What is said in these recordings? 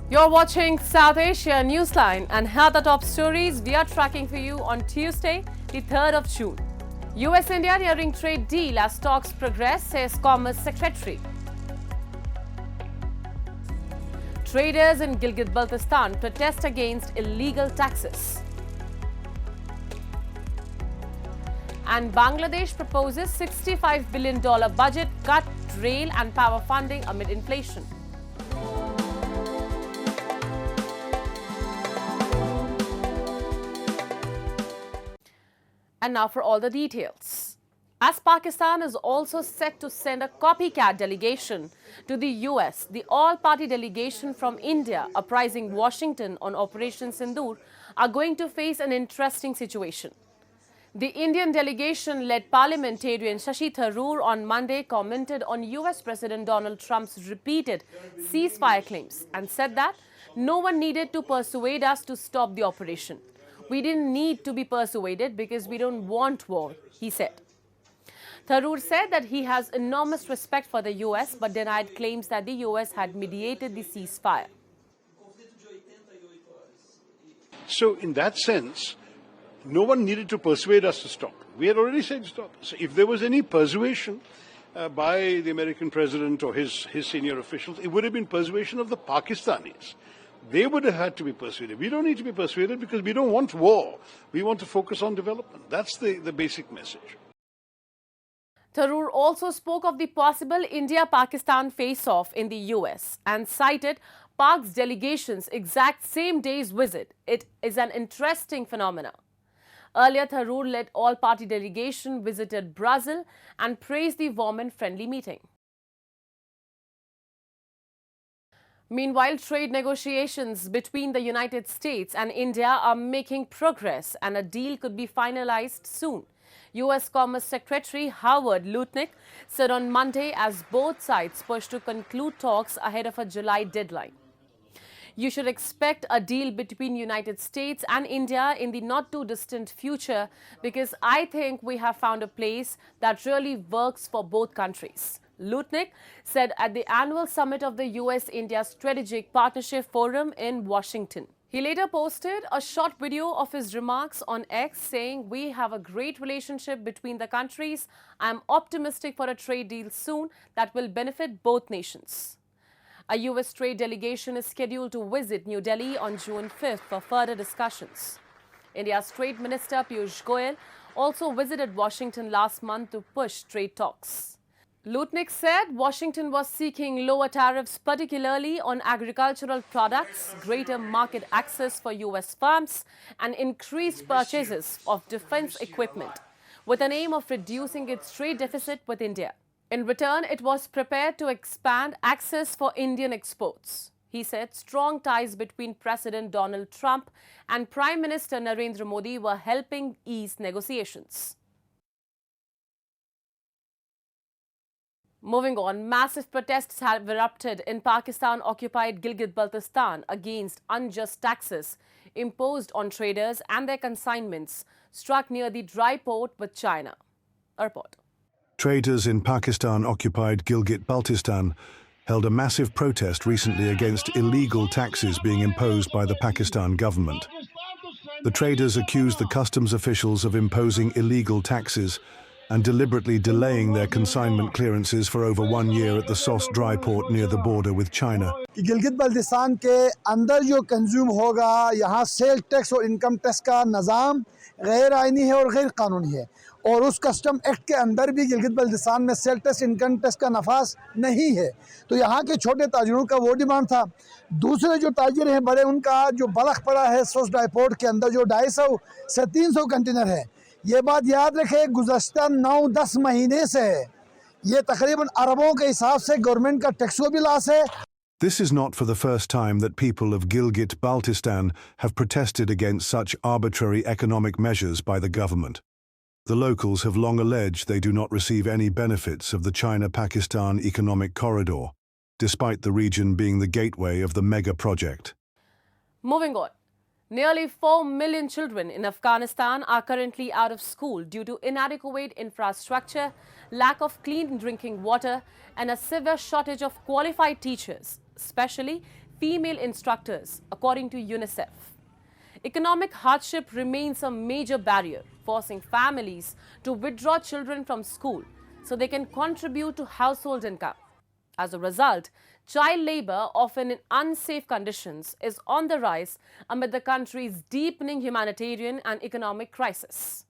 You're watching South Asia Newsline, and here are the top stories we are tracking for you on Tuesday, the 3rd of June. US-India nearing trade deal as talks progress, says Commerce Secretary. Traders in Gilgit-Baltistan protest against illegal taxes. And Bangladesh proposes $65 billion budget cut, rail and power funding amid inflation. And now for all the details. As Pakistan is also set to send a copycat delegation to the US, the all-party delegation from India uprising Washington on Operation Sindoor are going to face an interesting situation. The Indian delegation led parliamentarian Shashi Tharoor on Monday commented on US President Donald Trump's repeated ceasefire claims and said that no one needed to persuade us to stop the operation. We didn't need to be persuaded because we don't want war, he said. Tharoor said that he has enormous respect for the US but denied claims that the US had mediated the ceasefire. So in that sense, no one needed to persuade us to stop. We had already said stop. So if there was any persuasion by the American president or his senior officials, it would have been persuasion of the Pakistanis. They would have had to be persuaded. We don't need to be persuaded because we don't want war. We want to focus on development. That's the basic message. Tharoor also spoke of the possible India-Pakistan face-off in the US and cited Pak's delegation's exact same day's visit. It is an interesting phenomenon. Earlier, Tharoor led all-party delegation visited Brazil and praised the warm and friendly meeting. Meanwhile, trade negotiations between the United States and India are making progress and a deal could be finalized soon. U.S. Commerce Secretary Howard Lutnick said on Monday as both sides push to conclude talks ahead of a July deadline. You should expect a deal between United States and India in the not-too-distant future because I think we have found a place that really works for both countries, Lutnick said at the annual summit of the US-India Strategic Partnership Forum in Washington. He later posted a short video of his remarks on X saying, "We have a great relationship between the countries. I am optimistic for a trade deal soon that will benefit both nations." A US trade delegation is scheduled to visit New Delhi on June 5th for further discussions. India's Trade Minister Piyush Goyal also visited Washington last month to push trade talks. Lutnick said Washington was seeking lower tariffs, particularly on agricultural products, greater market access for US firms, and increased purchases of defense equipment, with an aim of reducing its trade deficit with India. In return, it was prepared to expand access for Indian exports. He said strong ties between President Donald Trump and Prime Minister Narendra Modi were helping ease negotiations. Moving on, massive protests have erupted in Pakistan-occupied Gilgit-Baltistan against unjust taxes imposed on traders and their consignments struck near the dry port with China. A report. Traders in Pakistan-occupied Gilgit-Baltistan held a massive protest recently against illegal taxes being imposed by the Pakistan government. The traders accused the customs officials of imposing illegal taxes and deliberately delaying their consignment clearances for over 1 year at the Sos dry port near the border with China. Gilgit-Baltistan के अंदर जो consume होगा, यहाँ sale tax और income tax का निज़ाम गैर आइनी है और गैर कानूनी है और उस कस्टम एक्ट के अंदर भी गिलगित-बल्तिस्तान में सेल टैक्स इनकम टैक्स का नफाज नहीं है। तो यहाँ के छोटे ताजिरों का वो डिमांड था। दूसरे जो ताजिर हैं बड़े, उनका जो बलख पड़ा है सोस ड्राई पोर्ट के अंदर जो 250 से 300 कंटेनर है। ये बात याद रखें, गुज़श्ता 9-10 महीने से ये तकरीबन अरबों के हिसाब से गवर्नमेंट का टैक्स को भी लॉस है। This is not for the first time that people of Gilgit-Baltistan have protested against such arbitrary economic measures by the government. The locals have long alleged they do not receive any benefits of the China-Pakistan economic corridor, despite the region being the gateway of the mega project. Moving on. Nearly 4 million children in Afghanistan are currently out of school due to inadequate infrastructure, lack of clean drinking water, and a severe shortage of qualified teachers, especially female instructors, according to UNICEF. Economic hardship remains a major barrier, forcing families to withdraw children from school so they can contribute to household income. As a result, child labor, often in unsafe conditions, is on the rise amid the country's deepening humanitarian and economic crisis.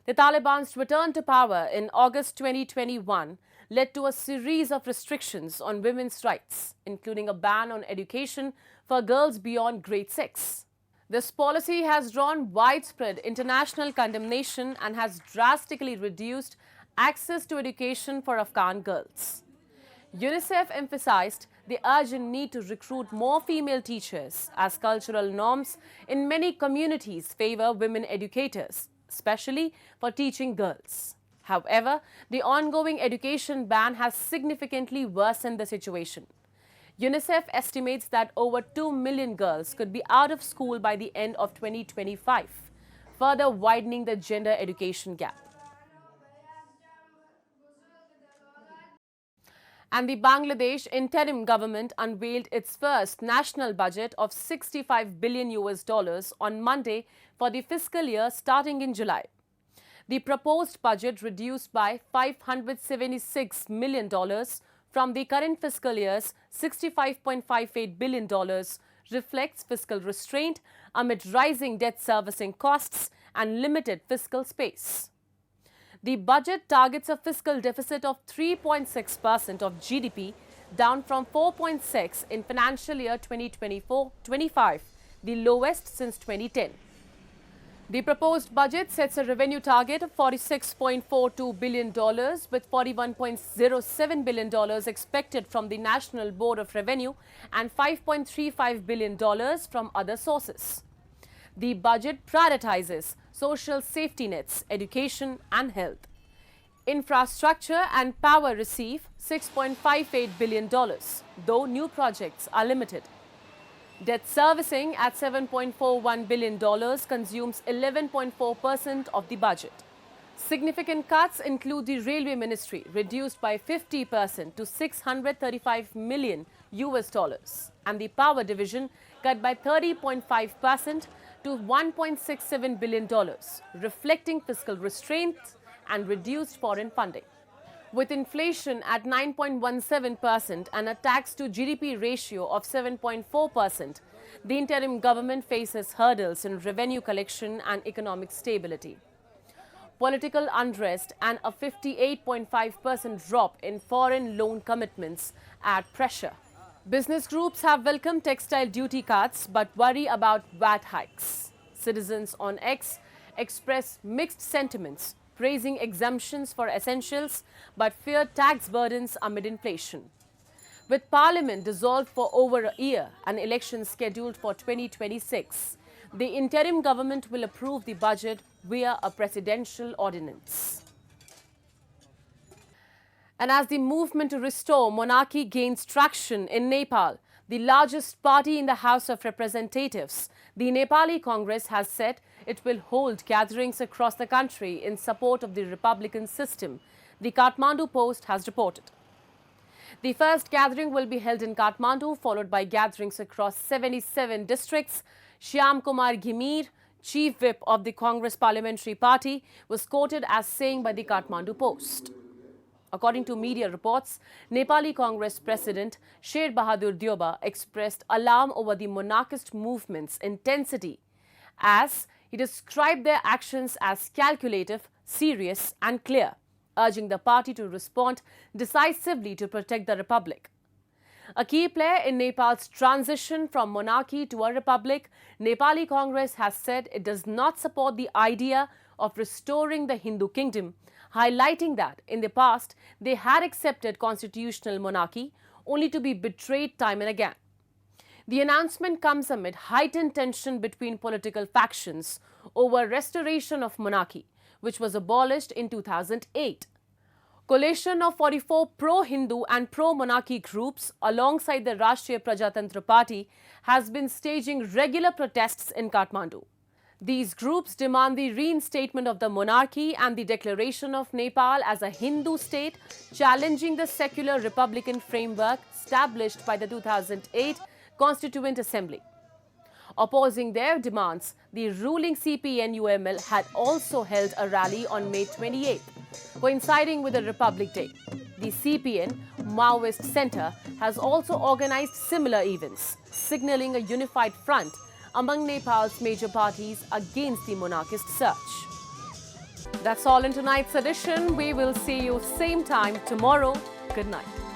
The Taliban's return to power in August 2021 led to a series of restrictions on women's rights, including a ban on education for girls beyond grade 6. This policy has drawn widespread international condemnation and has drastically reduced access to education for Afghan girls. UNICEF emphasized the urgent need to recruit more female teachers as cultural norms in many communities favor women educators, especially for teaching girls. However, the ongoing education ban has significantly worsened the situation. UNICEF estimates that over 2 million girls could be out of school by the end of 2025, further widening the gender education gap. And the Bangladesh interim government unveiled its first national budget of $65 billion on Monday for the fiscal year starting in July. The proposed budget, reduced by $576 million from the current fiscal year's $65.58 billion, reflects fiscal restraint amid rising debt servicing costs and limited fiscal space. The budget targets a fiscal deficit of 3.6% of GDP, down from 4.6% in financial year 2024-25, the lowest since 2010. The proposed budget sets a revenue target of $46.42 billion, with $41.07 billion expected from the National Board of Revenue and $5.35 billion from other sources. The budget prioritizes social safety nets, education and health. Infrastructure and power receive $6.58 billion, though new projects are limited. Debt servicing at $7.41 billion consumes 11.4% of the budget. Significant cuts include the Railway Ministry, reduced by 50% to $635 million, and the Power Division cut by 30.5% to $1.67 billion, reflecting fiscal restraints and reduced foreign funding. With inflation at 9.17% and a tax to GDP ratio of 7.4%, the interim government faces hurdles in revenue collection and economic stability. Political unrest and a 58.5% drop in foreign loan commitments add pressure. Business groups have welcomed textile duty cuts but worry about VAT hikes. Citizens on X express mixed sentiments, praising exemptions for essentials but fear tax burdens amid inflation. With Parliament dissolved for over a year and elections scheduled for 2026, the interim government will approve the budget via a presidential ordinance. And as the movement to restore monarchy gains traction in Nepal, the largest party in the House of Representatives, the Nepali Congress, has said it will hold gatherings across the country in support of the republican system, the Kathmandu Post has reported. The first gathering will be held in Kathmandu, followed by gatherings across 77 districts. Shyam Kumar Ghimir, chief whip of the Congress Parliamentary Party, was quoted as saying by the Kathmandu Post. According to media reports, Nepali Congress President Sher Bahadur Deuba expressed alarm over the monarchist movement's intensity, as he described their actions as calculative, serious and clear, urging the party to respond decisively to protect the republic. A key player in Nepal's transition from monarchy to a republic, Nepali Congress has said it does not support the idea of restoring the Hindu kingdom, highlighting that in the past they had accepted constitutional monarchy only to be betrayed time and again. The announcement comes amid heightened tension between political factions over restoration of monarchy, which was abolished in 2008. Coalition of 44 pro-Hindu and pro-monarchy groups alongside the Rashtriya Prajatantra Party has been staging regular protests in Kathmandu. These groups demand the reinstatement of the monarchy and the declaration of Nepal as a Hindu state, challenging the secular republican framework established by the 2008 Constituent Assembly. Opposing their demands, the ruling CPN-UML had also held a rally on May 28th, coinciding with the Republic Day. The CPN Maoist Center has also organized similar events, signaling a unified front among Nepal's major parties against the monarchist surge. That's all in tonight's edition. We will see you same time tomorrow. Good night.